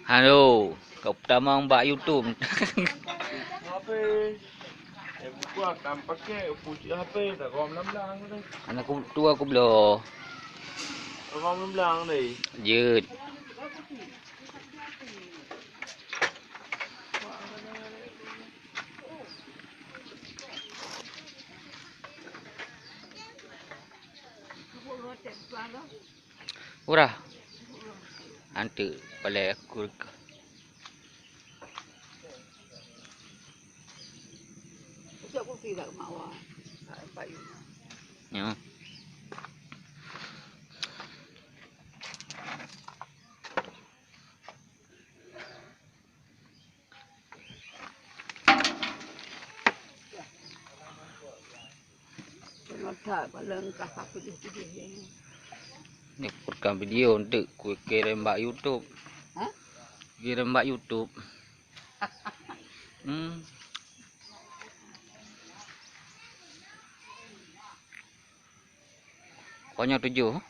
Halo, kau pertama buat YouTube. HP. Buku akan pakai pucuk HP tak rom belang ni. Anak aku tua aku belum. Rom belang ni. Jut. Urah. Ante pada aku. Aku tidak mau. Ya. Tak balengkah aku di sini. Ni aku rekam video untuk ku kirim mbak YouTube. Hah? Kirim mbak YouTube. Pokoknya 7.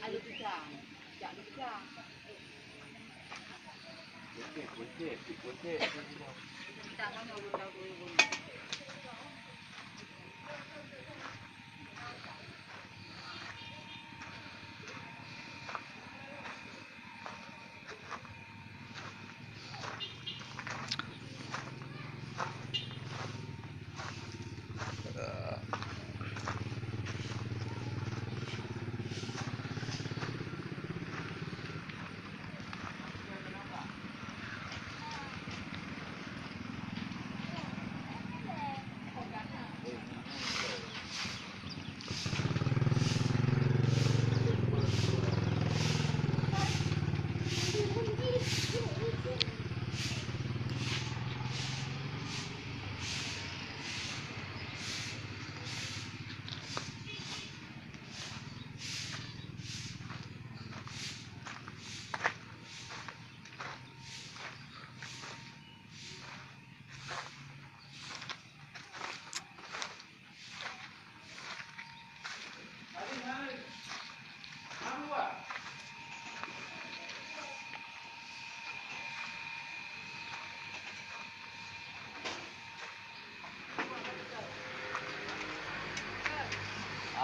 Ada pisang. Tak ada pisang. Tak kamu tahu.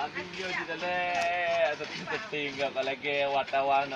Video di dalam ada penting kalau lagi wartawan